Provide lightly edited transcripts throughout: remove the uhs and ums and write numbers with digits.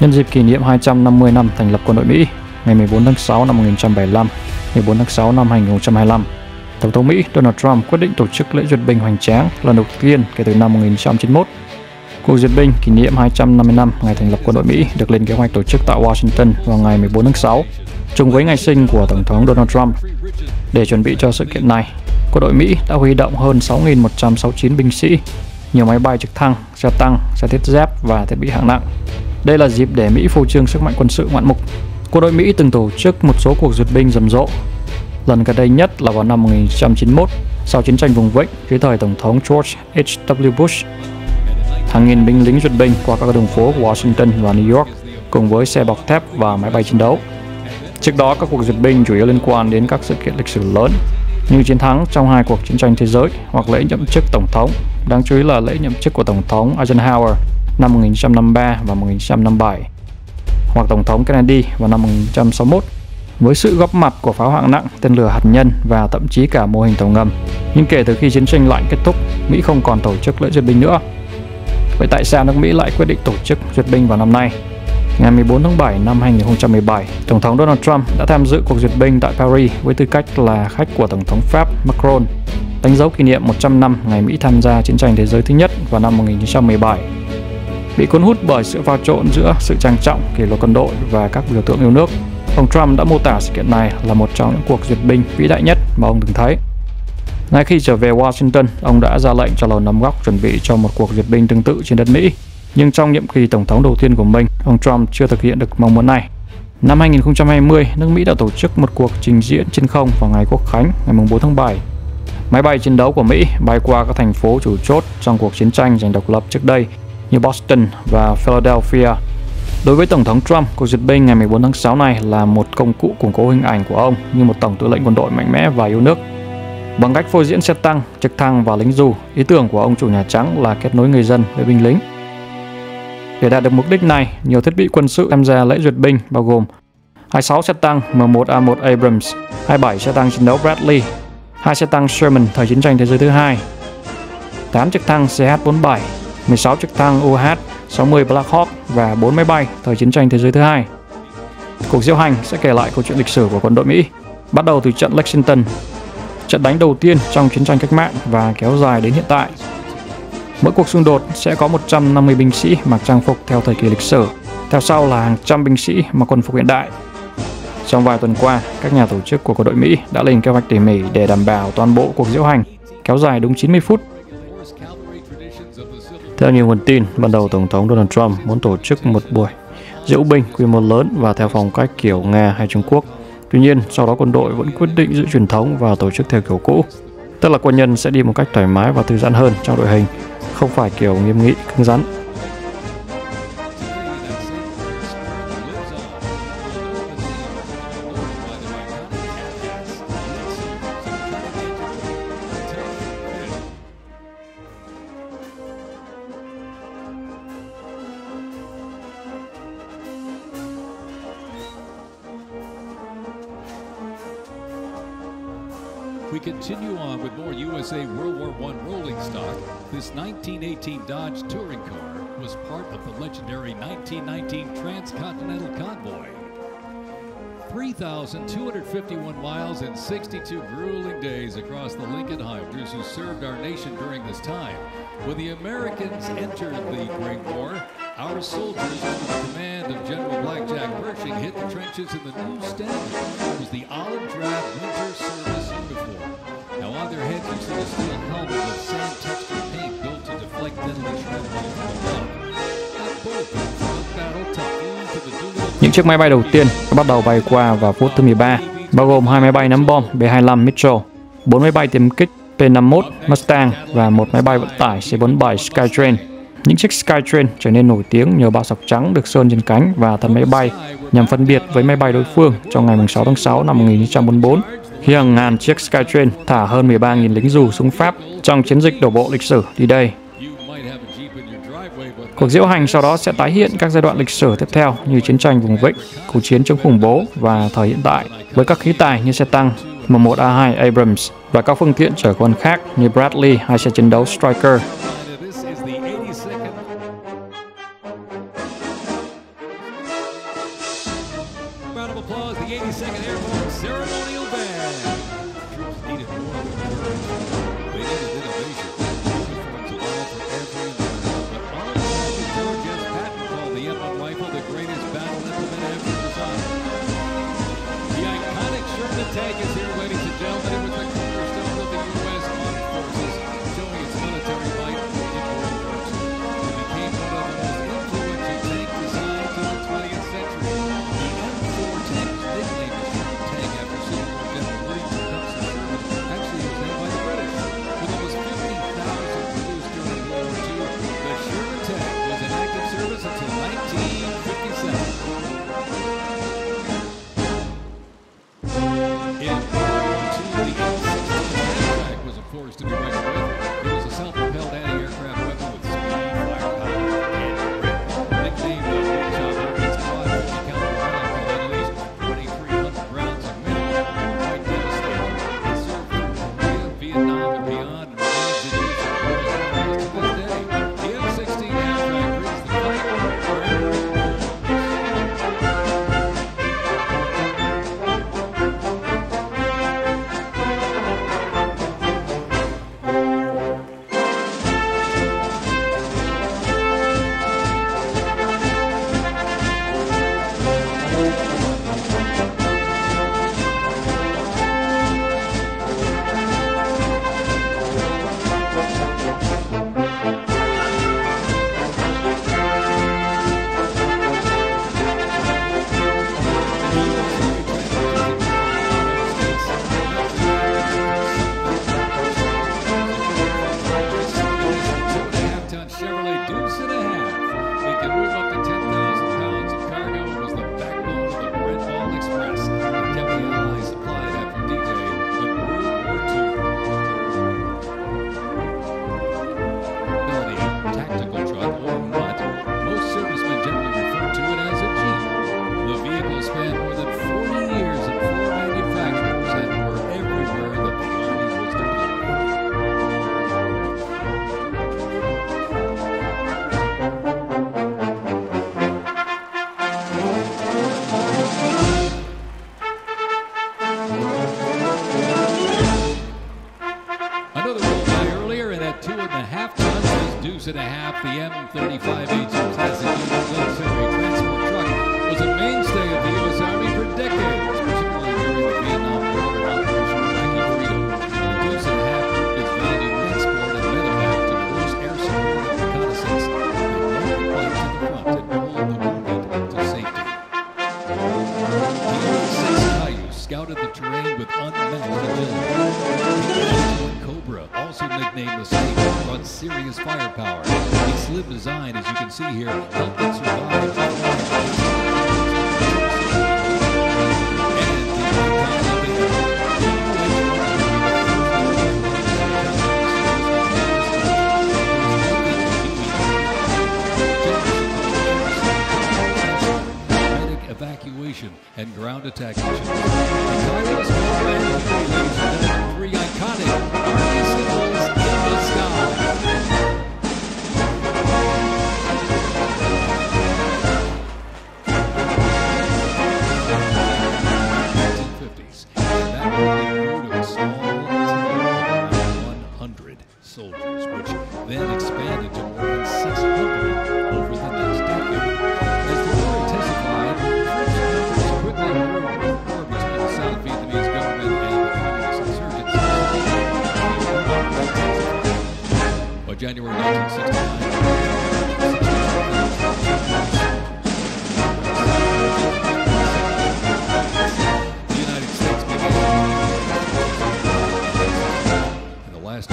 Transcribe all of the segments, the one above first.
Nhân dịp kỷ niệm 250 năm thành lập quân đội Mỹ, ngày 14 tháng 6 năm 1975, 14 tháng 6 năm 2025, Tổng thống Mỹ Donald Trump quyết định tổ chức lễ duyệt binh hoành tráng lần đầu tiên kể từ năm 1991. Cuộc duyệt binh kỷ niệm 250 năm ngày thành lập quân đội Mỹ được lên kế hoạch tổ chức tại Washington vào ngày 14 tháng 6, trùng với ngày sinh của Tổng thống Donald Trump. Để chuẩn bị cho sự kiện này, quân đội Mỹ đã huy động hơn 6.169 binh sĩ, nhiều máy bay trực thăng, xe tăng, xe thiết giáp và thiết bị hạng nặng. Đây là dịp để Mỹ phô trương sức mạnh quân sự ngoạn mục. Quân đội Mỹ từng tổ chức một số cuộc duyệt binh rầm rộ. Lần gần đây nhất là vào năm 1991, sau chiến tranh vùng vịnh dưới thời Tổng thống George H.W. Bush. Hàng nghìn binh lính duyệt binh qua các đường phố của Washington và New York cùng với xe bọc thép và máy bay chiến đấu. Trước đó, các cuộc duyệt binh chủ yếu liên quan đến các sự kiện lịch sử lớn như chiến thắng trong hai cuộc chiến tranh thế giới hoặc lễ nhậm chức Tổng thống, đáng chú ý là lễ nhậm chức của Tổng thống Eisenhower năm 1953 và 1957, hoặc Tổng thống Kennedy vào năm 1961, với sự góp mặt của pháo hạng nặng, tên lửa hạt nhân và thậm chí cả mô hình tàu ngầm. Nhưng kể từ khi chiến tranh lạnh kết thúc, Mỹ không còn tổ chức lễ duyệt binh nữa. Vậy tại sao nước Mỹ lại quyết định tổ chức duyệt binh vào năm nay? Ngày 14 tháng 7 năm 2017, Tổng thống Donald Trump đã tham dự cuộc duyệt binh tại Paris với tư cách là khách của Tổng thống Pháp Macron, đánh dấu kỷ niệm 100 năm ngày Mỹ tham gia chiến tranh thế giới thứ nhất vào năm 1917. Bị cuốn hút bởi sự pha trộn giữa sự trang trọng, kỷ luật quân đội và các biểu tượng yêu nước, ông Trump đã mô tả sự kiện này là một trong những cuộc duyệt binh vĩ đại nhất mà ông từng thấy. Ngay khi trở về Washington, ông đã ra lệnh cho Lầu Năm Góc chuẩn bị cho một cuộc duyệt binh tương tự trên đất Mỹ. Nhưng trong nhiệm kỳ tổng thống đầu tiên của mình, ông Trump chưa thực hiện được mong muốn này. Năm 2020, nước Mỹ đã tổ chức một cuộc trình diễn trên không vào ngày Quốc khánh, ngày 4 tháng 7. Máy bay chiến đấu của Mỹ bay qua các thành phố chủ chốt trong cuộc chiến tranh giành độc lập trước đây như Boston và Philadelphia. Đối với Tổng thống Trump, cuộc duyệt binh ngày 14 tháng 6 này là một công cụ củng cố hình ảnh của ông như một tổng tư lệnh quân đội mạnh mẽ và yêu nước. Bằng cách phô diễn xe tăng, trực thăng và lính dù, ý tưởng của ông chủ Nhà Trắng là kết nối người dân với binh lính. Để đạt được mục đích này, nhiều thiết bị quân sự tham gia lễ duyệt binh bao gồm 26 xe tăng M1A1 Abrams, 27 xe tăng chiến đấu Bradley, 2 xe tăng Sherman thời chiến tranh thế giới thứ hai, 8 trực thăng CH-47, 16 trực thăng UH-60 Black Hawk và 4 máy bay thời chiến tranh thế giới thứ hai. Cuộc diễu hành sẽ kể lại câu chuyện lịch sử của quân đội Mỹ, bắt đầu từ trận Lexington, trận đánh đầu tiên trong chiến tranh cách mạng và kéo dài đến hiện tại. Mỗi cuộc xung đột sẽ có 150 binh sĩ mặc trang phục theo thời kỳ lịch sử, theo sau là hàng trăm binh sĩ mặc quân phục hiện đại. Trong vài tuần qua, các nhà tổ chức của quân đội Mỹ đã lên kế hoạch tỉ mỉ để đảm bảo toàn bộ cuộc diễu hành kéo dài đúng 90 phút. Theo nhiều nguồn tin, ban đầu Tổng thống Donald Trump muốn tổ chức một buổi diễu binh quy mô lớn và theo phong cách kiểu Nga hay Trung Quốc. Tuy nhiên, sau đó quân đội vẫn quyết định giữ truyền thống và tổ chức theo kiểu cũ, tức là quân nhân sẽ đi một cách thoải mái và thư giãn hơn trong đội hình, không phải kiểu nghiêm nghị, cứng rắn. We continue on with more USA World War I rolling stock. This 1918 Dodge touring car was part of the legendary 1919 Transcontinental Convoy. 3,251 miles and 62 grueling days across the Lincoln Highlanders who served our nation during this time. When the Americans entered the Great War, our soldiers under the command of General Blackjack Pershing hit the trenches in the new standard. It was the olive drab winter service uniform. Now on their heads you see a steel helmet with sand texture paint built to deflect deadly shrapnel from above. That bullet from battle tough to the duty. Những chiếc máy bay đầu tiên bắt đầu bay qua vào phút thứ 13, bao gồm 2 máy bay ném bom B-25 Mitchell, 4 máy bay tiêm kích P-51 Mustang và một máy bay vận tải C-47 Skytrain. Những chiếc Skytrain trở nên nổi tiếng nhờ ba sọc trắng được sơn trên cánh và thân máy bay nhằm phân biệt với máy bay đối phương trong ngày 6 tháng 6 năm 1944, khi hàng ngàn chiếc Skytrain thả hơn 13.000 lính dù xuống Pháp trong chiến dịch đổ bộ lịch sử D-Day. Cuộc diễu hành sau đó sẽ tái hiện các giai đoạn lịch sử tiếp theo như chiến tranh vùng vịnh, cuộc chiến chống khủng bố và thời hiện tại với các khí tài như xe tăng M1A2 Abrams và các phương tiện chở quân khác như Bradley hay xe chiến đấu Stryker. the 82nd Airborne Ceremonial Band. Troops needed more than words. They needed innovation. Uniforms evolved for every environment. But all in all, George S. Patton called the M1 rifle the greatest battle implement ever designed. The iconic Sherman tank is here, ladies and gentlemen. It was the cornerstone of the U.S. Armed Forces, showing its military might in World War II. It became one of the most influential tank designs of the 20th century. The M4 tank was nicknamed the Sherman tank after Civil War General William Tecumseh Sherman. Actually, it was named by the British. With almost 50,000 produced during World War II, the Sherman tank was in active service until 1957. In World War II, the M16 was a force to be reckoned with. It was a self-propelled anti-aircraft weapon with speed, firepower, and grip. Nicknamed the Big Chopper, its quad 50-caliber round could unleash 2,300 rounds a minute. Quite devastating. It served through Korea, Vietnam, and beyond, and remains in use in various areas to this day. The M16 Amtrak brings the fight wherever it goes. And a half, the M35H classic military transport truck was a mainstay of the U.S. Army for decades, particularly during the Vietnam War and Operation Iraqi Freedom. The Deuce and a half proved its value in export and medevac to close air support and reconnaissance. They brought the fight to the front and pulled the wounded to safety. The U.S. Cayuse scouted the terrain with unmatched agility. The Cobra, also nicknamed the Snake, brought serious firepower. Its slim design, as you can see here, helped it survive. Evacuation and ground attack missions. Three iconic Army symbols in the sky. Soldiers, which then expanded to more than 600 over the next decade. As the war intensified, troops members quickly grew with the war between the South Vietnamese government and the communist insurgents. By January 1969, the United States began and the last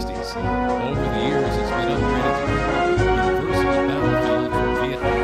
60s. Over the years, it's been upgraded to become a universal battlefield for Vietnam.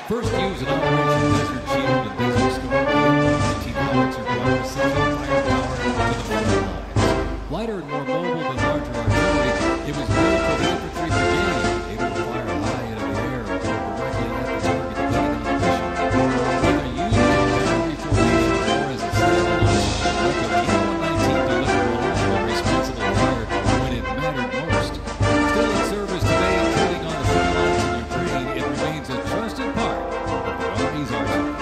First used in Operation Desert Shield and Desert Storm, the M19 howitzer brought precision firepower to the front lines. Lighter and more mobile than larger artillery, it was built for the infantry brigade, able to fire high into the air and go directly at the target depending on the mission. Whether used in battery formation or as a standalone, let the M19 deliver reliable, responsible fire when it mattered most. Still in service today, including on the front lines in Ukraine, it remains a trusted part of the Army's arsenal.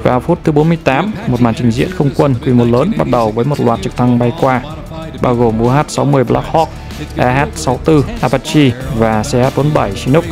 Vào phút thứ 48, một màn trình diễn không quân quy mô lớn bắt đầu với một loạt trực thăng bay qua, bao gồm UH-60 Black Hawk, AH-64 Apache và CH-47 Chinook.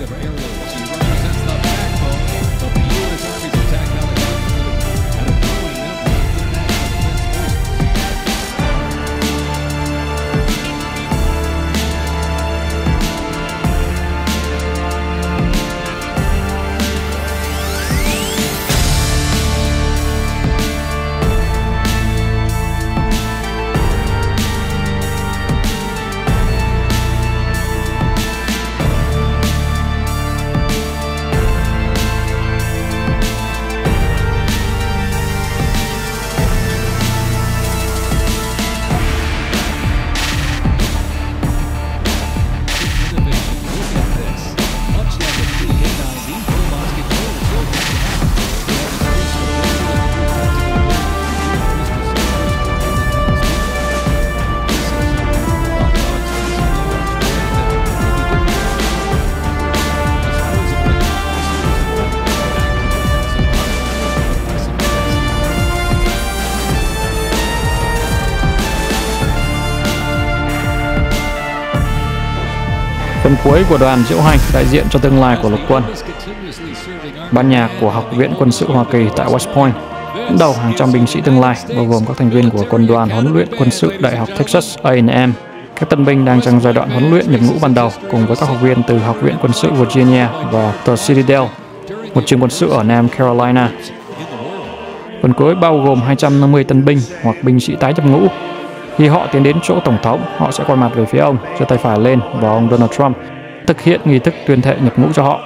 Phần cuối của đoàn diễu hành đại diện cho tương lai của lục quân. Ban nhạc của Học viện Quân sự Hoa Kỳ tại West Point dẫn đầu hàng trăm binh sĩ tương lai, bao gồm các thành viên của quân đoàn huấn luyện quân sự Đại học Texas A&M. Các tân binh đang trong giai đoạn huấn luyện nhập ngũ ban đầu, cùng với các học viên từ Học viện Quân sự Virginia và The Citadel, một trường quân sự ở Nam Carolina. Phần cuối bao gồm 250 tân binh hoặc binh sĩ tái nhập ngũ. Khi họ tiến đến chỗ Tổng thống, họ sẽ quay mặt về phía ông, giơ tay phải lên và ông Donald Trump thực hiện nghi thức tuyên thệ nhập ngũ cho họ.